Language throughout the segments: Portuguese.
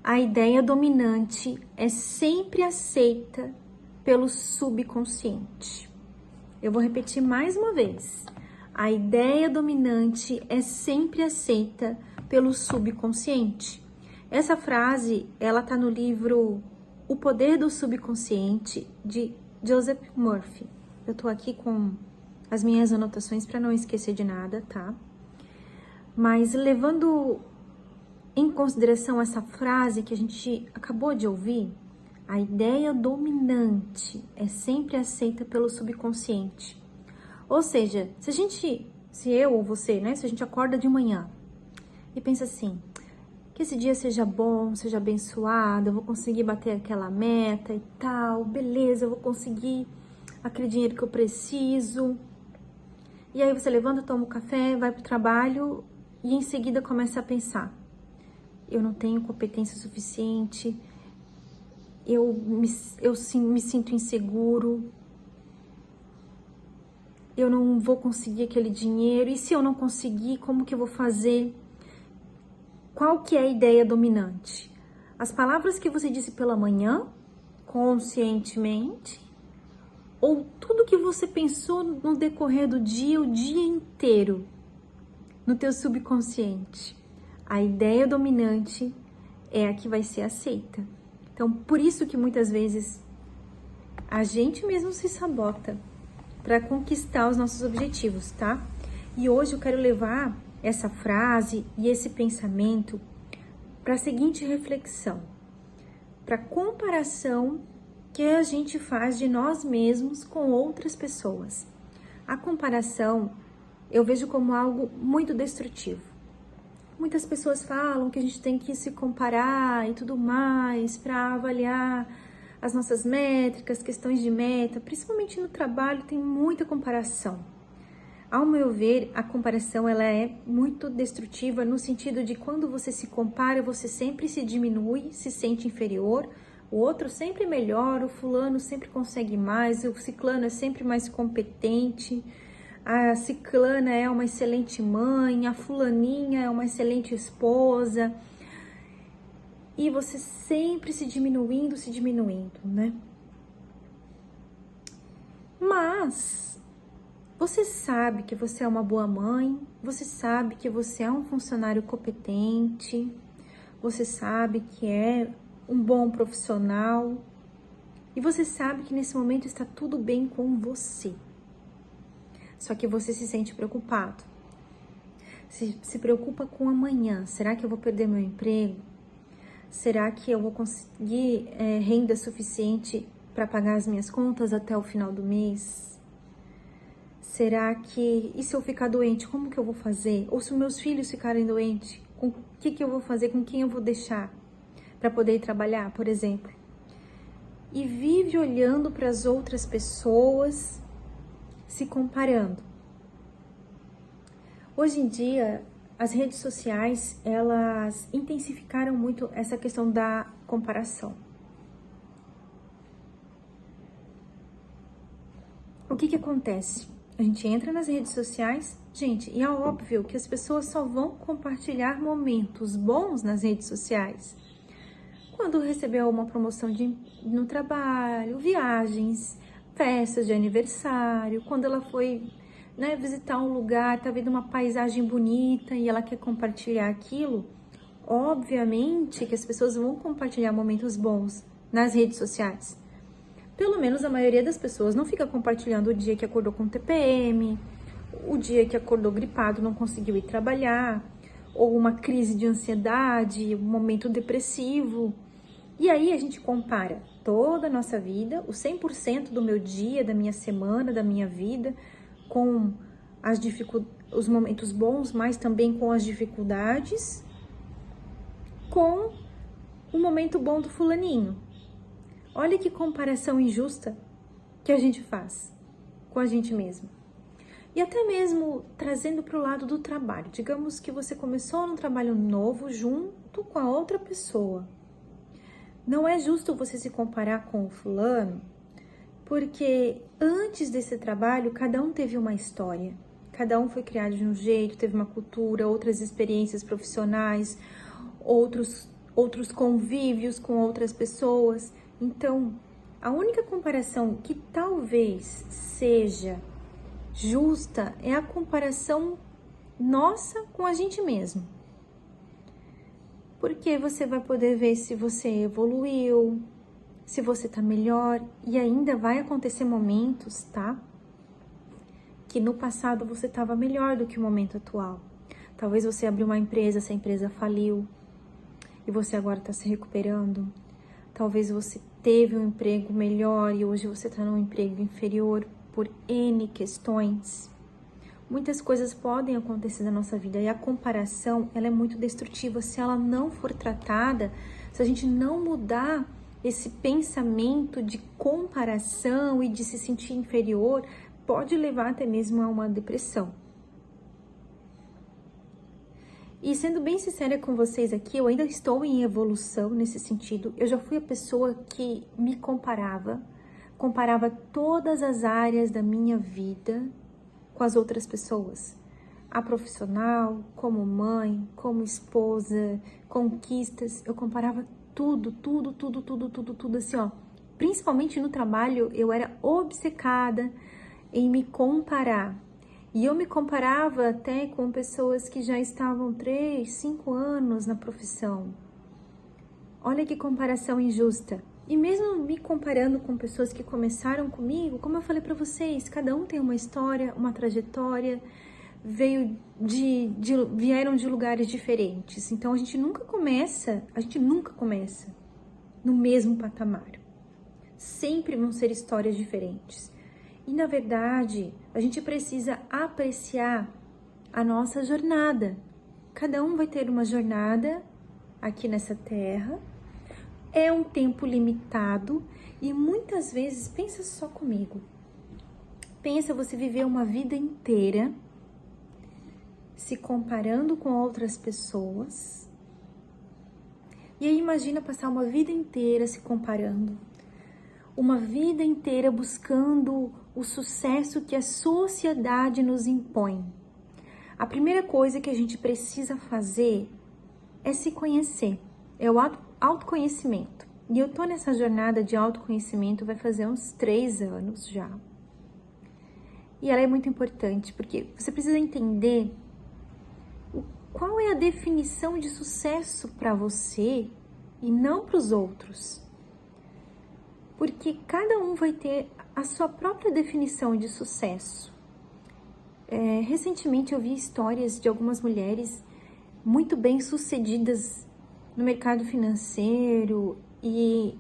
A ideia dominante é sempre aceita pelo subconsciente. Eu vou repetir mais uma vez. A ideia dominante é sempre aceita pelo subconsciente. Essa frase, ela tá no livro O Poder do Subconsciente, de Joseph Murphy. Eu tô aqui com as minhas anotações para não esquecer de nada, tá? Mas levando em consideração essa frase que a gente acabou de ouvir, a ideia dominante é sempre aceita pelo subconsciente. Ou seja, se eu ou você, né, se a gente acorda de manhã e pensa assim, que esse dia seja bom, seja abençoado, eu vou conseguir bater aquela meta e tal, beleza, eu vou conseguir aquele dinheiro que eu preciso. E aí você levanta, toma um café, vai pro trabalho e em seguida começa a pensar, eu não tenho competência suficiente, eu me sinto inseguro, eu não vou conseguir aquele dinheiro, e se eu não conseguir, como que eu vou fazer? Qual que é a ideia dominante? As palavras que você disse pela manhã, conscientemente, ou tudo que você pensou no decorrer do dia, o dia inteiro, no teu subconsciente? A ideia dominante é a que vai ser aceita. Então, por isso que muitas vezes a gente mesmo se sabota para conquistar os nossos objetivos, tá? E hoje eu quero levar essa frase e esse pensamento para a seguinte reflexão, para a comparação que a gente faz de nós mesmos com outras pessoas. A comparação eu vejo como algo muito destrutivo. Muitas pessoas falam que a gente tem que se comparar e tudo mais para avaliar as nossas métricas, questões de meta, principalmente no trabalho tem muita comparação. Ao meu ver, a comparação ela é muito destrutiva no sentido de quando você se compara, você sempre se diminui, se sente inferior, o outro sempre melhor, o fulano sempre consegue mais, o ciclano é sempre mais competente, a ciclana é uma excelente mãe, a fulaninha é uma excelente esposa, e você sempre se diminuindo, né? Mas você sabe que você é uma boa mãe, você sabe que você é um funcionário competente, você sabe que é um bom profissional, e você sabe que nesse momento está tudo bem com você. Só que você se sente preocupado. Se preocupa com amanhã. Será que eu vou perder meu emprego? Será que eu vou conseguir renda suficiente para pagar as minhas contas até o final do mês? Será que... E se eu ficar doente, como que eu vou fazer? Ou se meus filhos ficarem doentes, o que eu vou fazer? Com quem eu vou deixar para poder ir trabalhar, por exemplo? E vive olhando para as outras pessoas, se comparando. Hoje em dia, as redes sociais, elas intensificaram muito essa questão da comparação. O que acontece? A gente entra nas redes sociais, gente, e é óbvio que as pessoas só vão compartilhar momentos bons nas redes sociais. Quando recebeu uma promoção no trabalho, viagens, festas de aniversário, quando ela foi, né, visitar um lugar, tá vendo uma paisagem bonita e ela quer compartilhar aquilo, obviamente que as pessoas vão compartilhar momentos bons nas redes sociais. Pelo menos a maioria das pessoas não fica compartilhando o dia que acordou com TPM, o dia que acordou gripado, não conseguiu ir trabalhar, ou uma crise de ansiedade, um momento depressivo. E aí a gente compara toda a nossa vida, o 100% do meu dia, da minha semana, da minha vida, com os momentos bons, mas também com as dificuldades, com o momento bom do fulaninho. Olha que comparação injusta que a gente faz com a gente mesmo. E até mesmo trazendo para o lado do trabalho. Digamos que você começou num trabalho novo junto com a outra pessoa. Não é justo você se comparar com o fulano, porque antes desse trabalho, cada um teve uma história. Cada um foi criado de um jeito, teve uma cultura, outras experiências profissionais, outros convívios com outras pessoas. Então, a única comparação que talvez seja justa é a comparação nossa com a gente mesmo. Porque você vai poder ver se você evoluiu, se você tá melhor, e ainda vai acontecer momentos, tá? Que no passado você estava melhor do que o momento atual. Talvez você abriu uma empresa, essa empresa faliu e você agora está se recuperando. Talvez você teve um emprego melhor e hoje você está num emprego inferior por N questões. Muitas coisas podem acontecer na nossa vida e a comparação, ela é muito destrutiva se ela não for tratada, se a gente não mudar esse pensamento de comparação e de se sentir inferior, pode levar até mesmo a uma depressão. E sendo bem sincera com vocês aqui, eu ainda estou em evolução nesse sentido. Eu já fui a pessoa que me comparava todas as áreas da minha vida com as outras pessoas. A profissional, como mãe, como esposa, conquistas, eu comparava tudo assim, ó. Principalmente no trabalho, eu era obcecada em me comparar. E eu me comparava até com pessoas que já estavam 3, 5 anos na profissão. Olha que comparação injusta. E mesmo me comparando com pessoas que começaram comigo, como eu falei para vocês, cada um tem uma história, uma trajetória, vieram de lugares diferentes. Então a gente nunca começa no mesmo patamar. Sempre vão ser histórias diferentes. E na verdade, a gente precisa apreciar a nossa jornada. Cada um vai ter uma jornada aqui nessa terra. É um tempo limitado e muitas vezes, pensa só comigo. Pensa você viver uma vida inteira se comparando com outras pessoas. E aí imagina passar uma vida inteira se comparando. Uma vida inteira buscando o sucesso que a sociedade nos impõe. A primeira coisa que a gente precisa fazer é se conhecer, é o autoconhecimento. E eu tô nessa jornada de autoconhecimento vai fazer uns 3 anos já. E ela é muito importante, porque você precisa entender qual é a definição de sucesso para você e não para os outros. Porque cada um vai ter a sua própria definição de sucesso. Recentemente eu vi histórias de algumas mulheres muito bem sucedidas no mercado financeiro e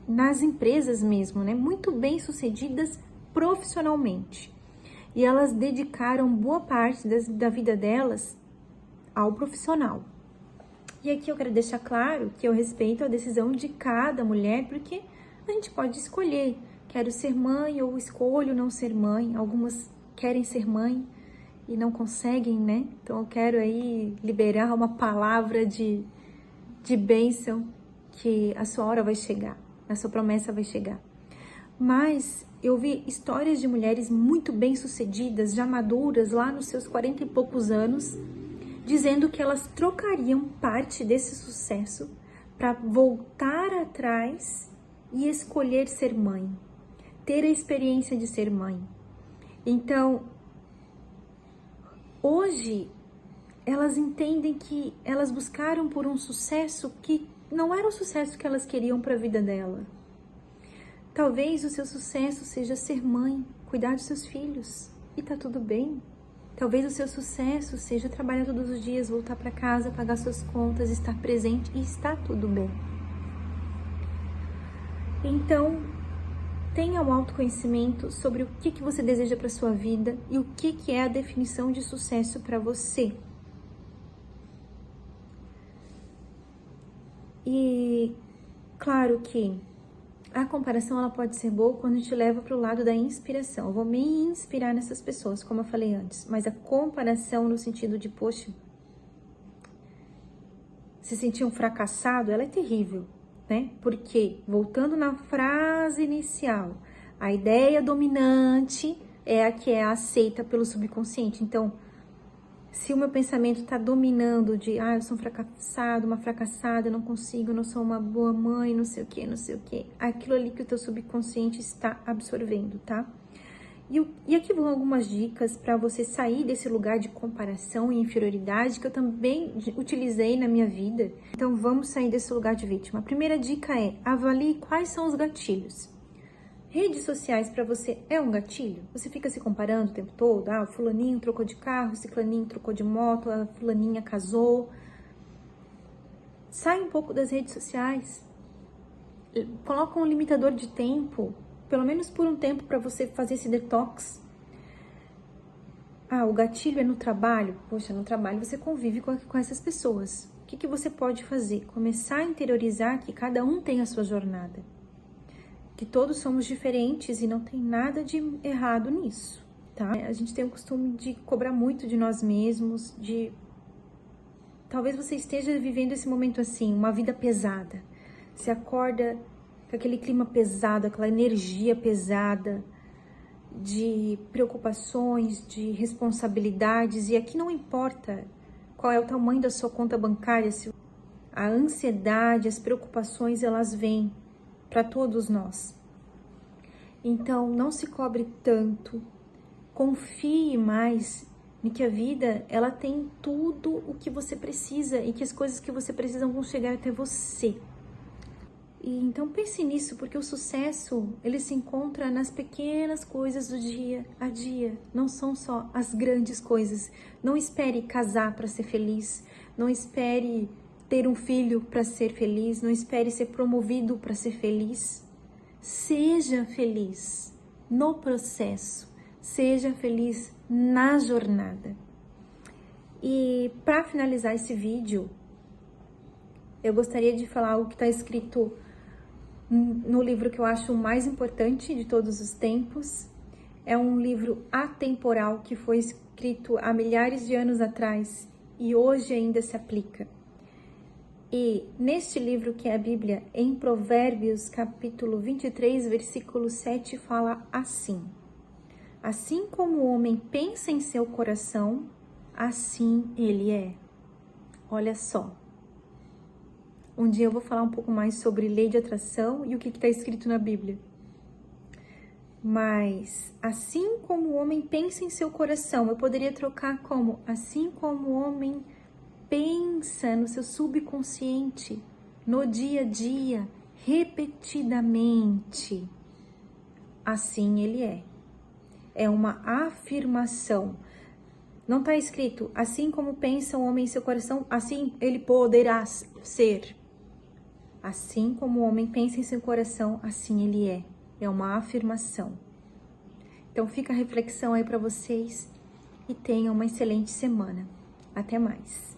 nas empresas mesmo, né? Muito bem sucedidas profissionalmente. E elas dedicaram boa parte da vida delas ao profissional. E aqui eu quero deixar claro que eu respeito a decisão de cada mulher, porque a gente pode escolher, quero ser mãe ou escolho não ser mãe. Algumas querem ser mãe e não conseguem, né? Então eu quero aí liberar uma palavra de bênção, que a sua hora vai chegar, a sua promessa vai chegar. Mas eu vi histórias de mulheres muito bem-sucedidas, já maduras, lá nos seus 40 e poucos anos, dizendo que elas trocariam parte desse sucesso para voltar atrás e escolher ser mãe, ter a experiência de ser mãe. Então, hoje, elas entendem que elas buscaram por um sucesso que não era o sucesso que elas queriam para a vida dela. Talvez o seu sucesso seja ser mãe, cuidar dos seus filhos, e tá tudo bem. Talvez o seu sucesso seja trabalhar todos os dias, voltar para casa, pagar suas contas, estar presente, e está tudo bem. Então, tenha um autoconhecimento sobre o que você deseja para sua vida e o que é a definição de sucesso para você. E claro que a comparação ela pode ser boa quando a gente leva para o lado da inspiração. Eu vou me inspirar nessas pessoas, como eu falei antes. Mas a comparação no sentido de, poxa, se sentir um fracassado, ela é terrível, né? Porque, voltando na frase inicial, a ideia dominante é a que é aceita pelo subconsciente. Então, Se o meu pensamento está dominando de, eu sou um fracassado, uma fracassada, eu não consigo, eu não sou uma boa mãe, não sei o que, aquilo ali que o teu subconsciente está absorvendo, tá? E aqui vão algumas dicas para você sair desse lugar de comparação e inferioridade que eu também utilizei na minha vida. Então vamos sair desse lugar de vítima. A primeira dica é: avalie quais são os gatilhos. Redes sociais para você é um gatilho? Você fica se comparando o tempo todo? O fulaninho trocou de carro, o ciclaninho trocou de moto, a fulaninha casou. Sai um pouco das redes sociais. Coloca um limitador de tempo, pelo menos por um tempo, para você fazer esse detox. O gatilho é no trabalho? Poxa, no trabalho você convive com essas pessoas. O que você pode fazer? Começar a interiorizar que cada um tem a sua jornada. Que todos somos diferentes e não tem nada de errado nisso, tá? A gente tem o costume de cobrar muito de nós mesmos, talvez você esteja vivendo esse momento assim, uma vida pesada. Você acorda com aquele clima pesado, aquela energia pesada de preocupações, de responsabilidades, e aqui não importa qual é o tamanho da sua conta bancária, a ansiedade, as preocupações, elas vêm para todos nós. Então, não se cobre tanto, confie mais em que a vida, ela tem tudo o que você precisa e que as coisas que você precisa vão chegar até você. E então pense nisso, porque o sucesso, ele se encontra nas pequenas coisas do dia a dia, não são só as grandes coisas. Não espere casar para ser feliz, não espere ter um filho para ser feliz, não espere ser promovido para ser feliz. Seja feliz no processo, seja feliz na jornada. E para finalizar esse vídeo, eu gostaria de falar o que está escrito no livro que eu acho o mais importante de todos os tempos. É um livro atemporal que foi escrito há milhares de anos atrás e hoje ainda se aplica. E neste livro, que é a Bíblia, em Provérbios, capítulo 23, versículo 7, fala assim: assim como o homem pensa em seu coração, assim ele é. Olha só. Um dia eu vou falar um pouco mais sobre lei de atração e o que está escrito na Bíblia. Mas, assim como o homem pensa em seu coração, eu poderia trocar como: assim como o homem pensa no seu subconsciente, no dia a dia, repetidamente, assim ele é. É uma afirmação. Não está escrito: assim como pensa o homem em seu coração, assim ele poderá ser. Assim como o homem pensa em seu coração, assim ele é. É uma afirmação. Então fica a reflexão aí para vocês e tenham uma excelente semana. Até mais.